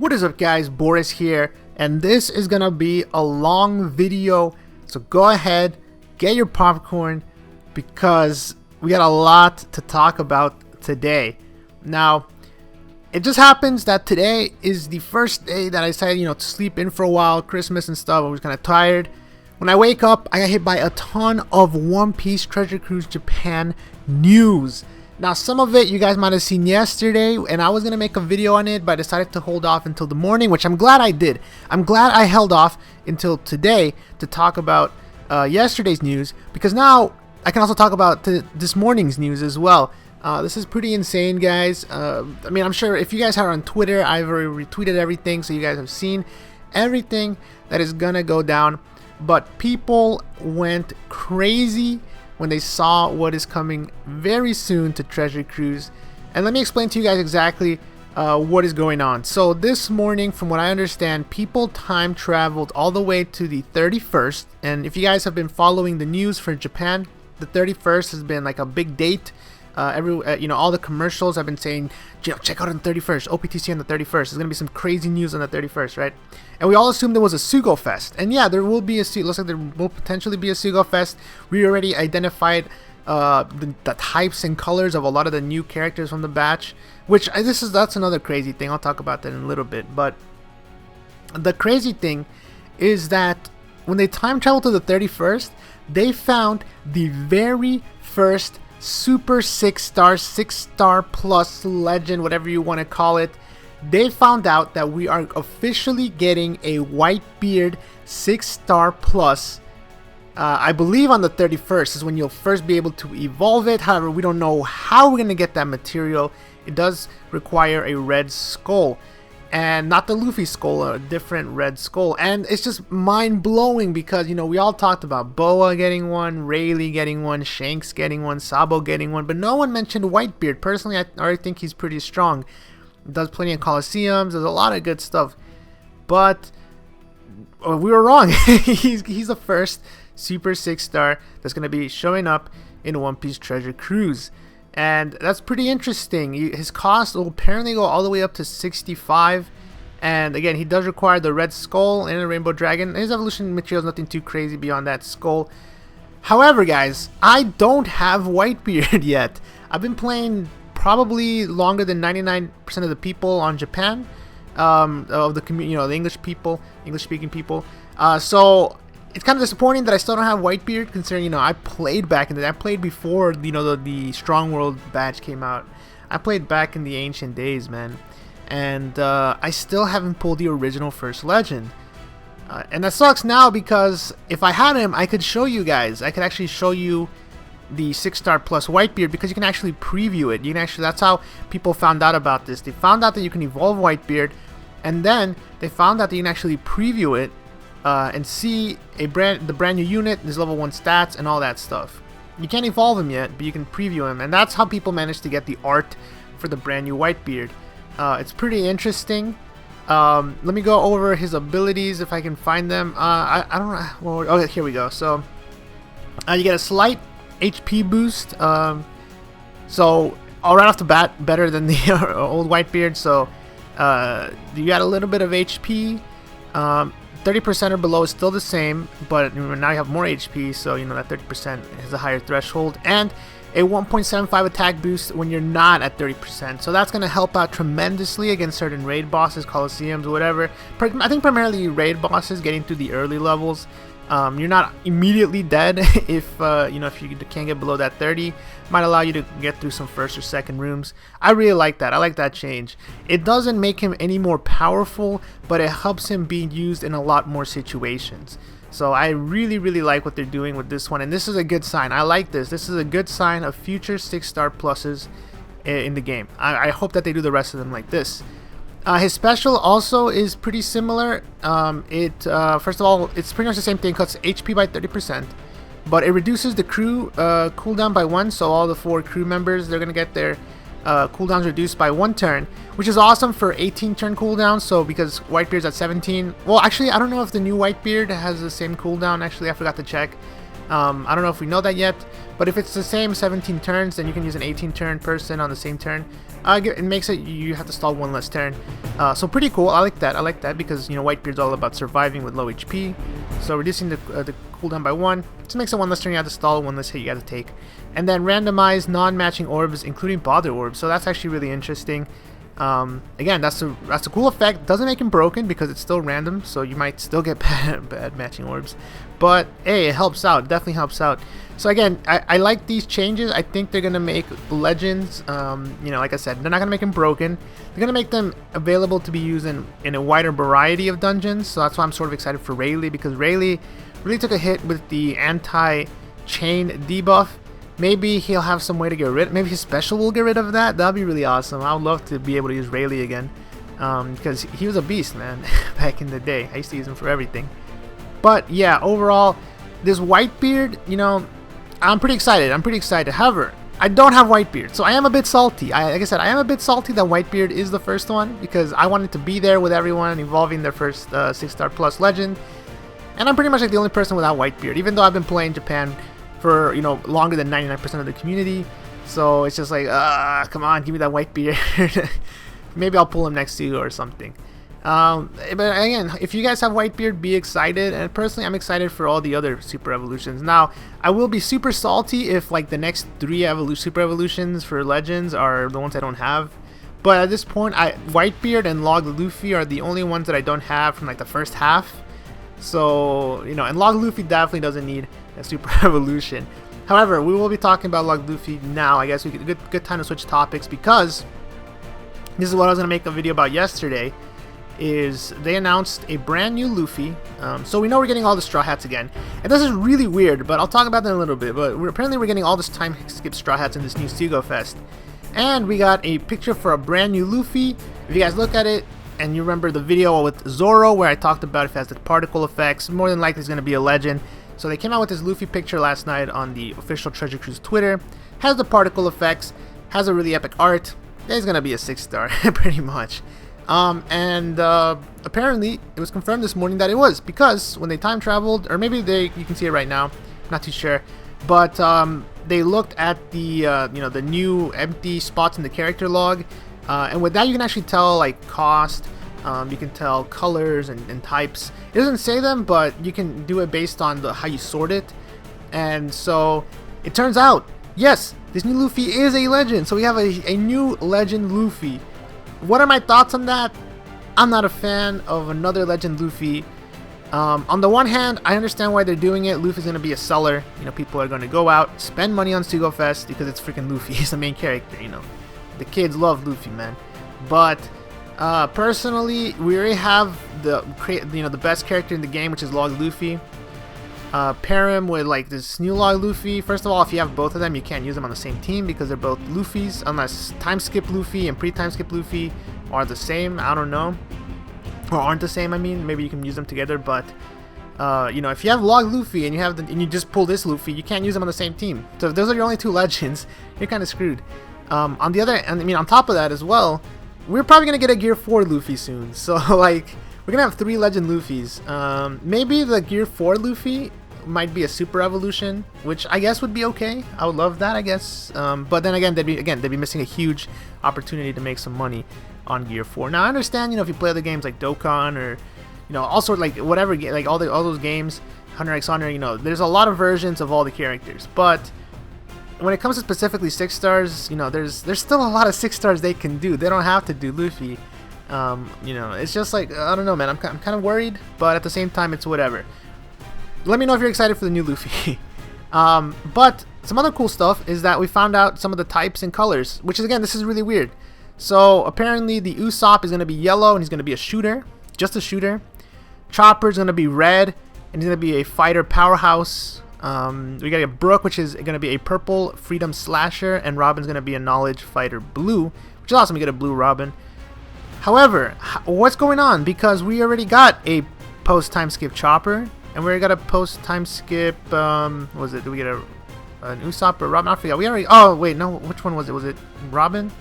What is up guys, Boris here, and this is gonna be a long video, so go ahead, get your popcorn, because we got a lot to talk about today. Now, it just happens that today is the first day that I decided, to sleep in for a while, Christmas and stuff. I was kind of tired. When I wake up, I got hit by a ton of One Piece Treasure Cruise Japan news. Now, some of it you guys might have seen yesterday, and I was going to make a video on it, but I decided to hold off until the morning, which I'm glad I did. I'm glad I held off until today to talk about yesterday's news, because now I can also talk about this morning's news as well. This is pretty insane, guys. I mean, I'm sure if you guys are on Twitter, I've already retweeted everything, so you guys have seen everything that is going to go down. But people went crazy when they saw what is coming very soon to Treasure Cruise. And let me explain to you guys exactly what is going on. So this morning, from what I understand, people time traveled all the way to the 31st. And if you guys have been following the news for Japan, the 31st has been like a big date. All the commercials have been saying, check out on the 31st, OPTC on the 31st. There's gonna be some crazy news on the 31st, right? And we all assumed there was a Sugo Fest, and yeah, there will be looks like there will potentially be a Sugo Fest. We already identified the types and colors of a lot of the new characters from the batch, which that's another crazy thing. I'll talk about that in a little bit. But the crazy thing is that when they time traveled to the 31st, they found the very first Super 6-star plus legend, whatever you want to call it. They found out that we are officially getting a Whitebeard 6-star plus. I believe on the 31st is when you'll first be able to evolve it. However, we don't know how we're going to get that material. It does require a red skull. And not the Luffy skull, a different red skull. And it's just mind-blowing because, we all talked about Boa getting one, Rayleigh getting one, Shanks getting one, Sabo getting one, but no one mentioned Whitebeard. Personally, I already think he's pretty strong. He does plenty of Colosseums, there's a lot of good stuff. But we were wrong. he's the first Super 6-star that's going to be showing up in One Piece Treasure Cruise. And that's pretty interesting. His cost will apparently go all the way up to 65. And again, he does require the red skull and a rainbow dragon. His evolution material is nothing too crazy beyond that skull. However, guys, I don't have Whitebeard yet. I've been playing probably longer than 99% of the people on Japan, of the community, the English-speaking people. So it's kind of disappointing that I still don't have Whitebeard, considering, I played back in the day. I played before, the Strong World badge came out. I played back in the ancient days, man. And I still haven't pulled the original First Legend. And that sucks now, because if I had him, I could show you guys. I could actually show you the 6-star plus Whitebeard, because you can actually preview it. That's how people found out about this. They found out that you can evolve Whitebeard, and then they found out that you can actually preview it. And see the brand new unit, his level 1 stats, and all that stuff. You can't evolve him yet, but you can preview him, and that's how people managed to get the art for the brand new Whitebeard. It's pretty interesting. Let me go over his abilities if I can find them. I don't know. Well, oh, here we go. So you get a slight HP boost. So right off the bat, better than the old Whitebeard. So you got a little bit of HP. 30% or below is still the same, but now you have more HP, so that 30% is a higher threshold, and a 1.75 attack boost when you're not at 30%. So that's going to help out tremendously against certain raid bosses, Colosseums, whatever. I think primarily raid bosses, getting through the early levels. You're not immediately dead if you can't get below that 30. Might allow you to get through some first or second rooms. I really like that. I like that change. It doesn't make him any more powerful, but it helps him be used in a lot more situations. So I really, really like what they're doing with this one, and this is a good sign. I like this. This is a good sign of future 6-star pluses in the game. I hope that they do the rest of them like this. His special also is pretty similar. First of all, it's pretty much the same thing. Cuts HP by 30%, but it reduces the crew cooldown by 1. So all the 4 crew members, they're gonna get their cooldowns reduced by 1 turn, which is awesome for 18 turn cooldown. So because Whitebeard's at 17, well, actually I don't know if the new Whitebeard has the same cooldown. Actually, I forgot to check. I don't know if we know that yet, but if it's the same 17 turns, then you can use an 18 turn person on the same turn. It makes it you have to stall one less turn. So pretty cool. I like that. I like that because, you know, Whitebeard's all about surviving with low HP. So reducing the cooldown by 1 just makes it one less turn you have to stall, one less hit you have to take. And then randomize non-matching orbs, including bother orbs. So that's actually really interesting. Again, that's a cool effect. Doesn't make him broken because it's still random, so you might still get bad matching orbs. But hey, it helps out. It definitely helps out. So again, I like these changes. I think they're gonna make legends. You know, like I said, they're not gonna make them broken. They're gonna make them available to be used in a wider variety of dungeons. So that's why I'm sort of excited for Rayleigh, because Rayleigh really took a hit with the anti-chain debuff. Maybe he'll have some way to get rid. Maybe his special will get rid of that. That'd be really awesome. I would love to be able to use Rayleigh again, because he was a beast, man, back in the day. I used to use him for everything. But yeah, overall, this Whitebeard, you know, I'm pretty excited. I'm pretty excited. However, I don't have Whitebeard, so I am a bit salty. Like I said, I am a bit salty that Whitebeard is the first one, because I wanted to be there with everyone evolving their first 6-star plus legend, and I'm pretty much like the only person without Whitebeard, even though I've been playing Japan for, you know, longer than 99% of the community. So it's just like, come on, give me that Whitebeard. Maybe I'll pull him next to you or something. But again, if you guys have Whitebeard, be excited. And personally, I'm excited for all the other super evolutions. Now, I will be super salty if like the next 3 super evolutions for legends are the ones I don't have. But at this point, Whitebeard and Log Luffy are the only ones that I don't have from like the first half. So, you know, and Log Luffy definitely doesn't need a super evolution. However, we will be talking about Log Luffy now. I guess we could good time to switch topics, because this is what I was going to make a video about yesterday. Is they announced a brand new Luffy. So we know we're getting all the Straw Hats again. And this is really weird, but I'll talk about that in a little bit. But apparently we're getting all this Timeskip Straw Hats in this new Seago Fest. And we got a picture for a brand new Luffy. If you guys look at it, and you remember the video with Zoro where I talked about if it has the particle effects, more than likely it's going to be a legend. So they came out with this Luffy picture last night on the official Treasure Cruise Twitter. Has the particle effects, has a really epic art. He's going to be a 6-star, pretty much. Apparently it was confirmed this morning that it was, because when they time traveled, or maybe you can see it right now, not too sure, but they looked at the you know, the new empty spots in the character log, and with that you can actually tell like cost. You can tell colors and types. It doesn't say them, but you can do it based on how you sort it. And so it turns out, yes, this new Luffy is a legend. So we have a new legend Luffy. What are my thoughts on that? I'm not a fan of another legend Luffy. On the one hand, I understand why they're doing it. Luffy's going to be a seller. You know, people are going to go out, spend money on Seago Fest because it's freaking Luffy. He's the main character, you know. The kids love Luffy, man. But personally, we already have the best character in the game, which is Log Luffy. Pair him with like this new Log Luffy. First of all, if you have both of them, you can't use them on the same team because they're both Luffys, unless Timeskip Luffy and pre-Timeskip Luffy are the same. I don't know, or aren't the same. I mean, maybe you can use them together, but you know, if you have Log Luffy and you just pull this Luffy, you can't use them on the same team. So if those are your only 2 legends, you're kind of screwed. On the other, and I mean, on top of that as well, we're probably gonna get a Gear 4 Luffy soon. So like, we're gonna have 3 legend Luffys. Maybe the Gear 4 Luffy might be a super evolution, which I guess would be okay. I would love that, I guess. But then again, they'd be missing a huge opportunity to make some money on Gear 4. Now I understand, you know, if you play other games like Dokkan or, you know, also like whatever, like all those games, Hunter x Hunter, you know, there's a lot of versions of all the characters. But when it comes to specifically 6 stars, you know, there's still a lot of 6 stars they can do. They don't have to do Luffy. You know, it's just like, I don't know, man. I'm kind of worried, but at the same time, it's whatever. Let me know if you're excited for the new Luffy. But some other cool stuff is that we found out some of the types and colors, which is, again, this is really weird. So apparently the Usopp is going to be yellow and he's going to be a shooter, just a shooter. Chopper is going to be red and he's going to be a fighter powerhouse. We got a Brook, which is going to be a purple freedom slasher, and Robin's going to be a knowledge fighter blue, which is awesome. We get a blue Robin. However, what's going on? Because we already got a post time skip Chopper, and we already got a post time skip. What was it? Did we get an Usopp or Robin? I forgot. We already. Oh wait, no. Which one was it? Was it Robin?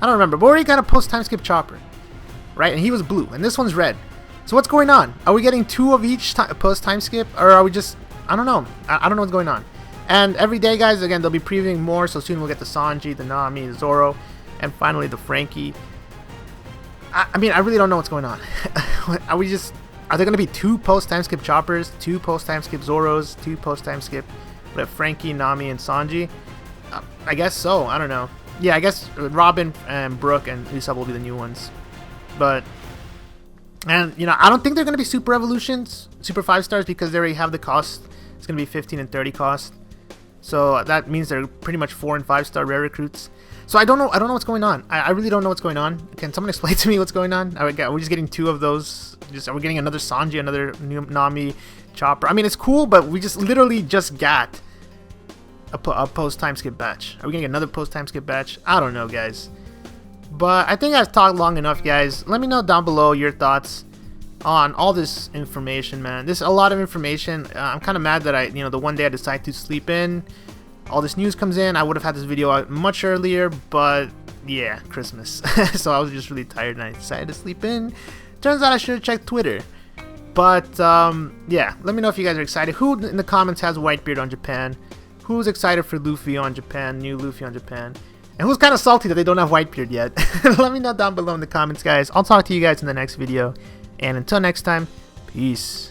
I don't remember. But we already got a post time skip Chopper, right? And he was blue, and this one's red. So what's going on? Are we getting 2 of each post time skip, or are we just? I don't know. I don't know what's going on. And every day, guys, again, they'll be previewing more. So soon we'll get the Sanji, the Nami, the Zoro, and finally the Frankie. I mean, I really don't know what's going on. Are there going to be 2 post-time skip choppers, 2 post-time skip Zoros, 2 post-time skip with Frankie, Nami, and Sanji? I guess so. I don't know. Yeah, I guess Robin and Brooke and Usopp will be the new ones. But, and, you know, I don't think they're going to be super evolutions, super 5 stars, because they already have the cost. It's going to be 15 and 30 cost. So that means they're pretty much 4 and 5 star rare recruits. So I don't know what's going on. I really don't know what's going on. Can someone explain to me what's going on? Are we just getting 2 of those? Are we getting another Sanji, another new Nami, Chopper? I mean, it's cool, but we literally just got a post time skip batch. Are we getting another post time skip batch? I don't know, guys. But I think I've talked long enough, guys. Let me know down below your thoughts on all this information, man. There's a lot of information. I'm kind of mad that the one day I decide to sleep in, all this news comes in. I would have had this video out much earlier, but yeah, Christmas. So I was just really tired and I decided to sleep in. Turns out I should have checked Twitter. But yeah, let me know if you guys are excited. Who in the comments has Whitebeard on Japan? Who's excited for Luffy on Japan, new Luffy on Japan? And who's kind of salty that they don't have Whitebeard yet? Let me know down below in the comments, guys. I'll talk to you guys in the next video. And until next time, peace.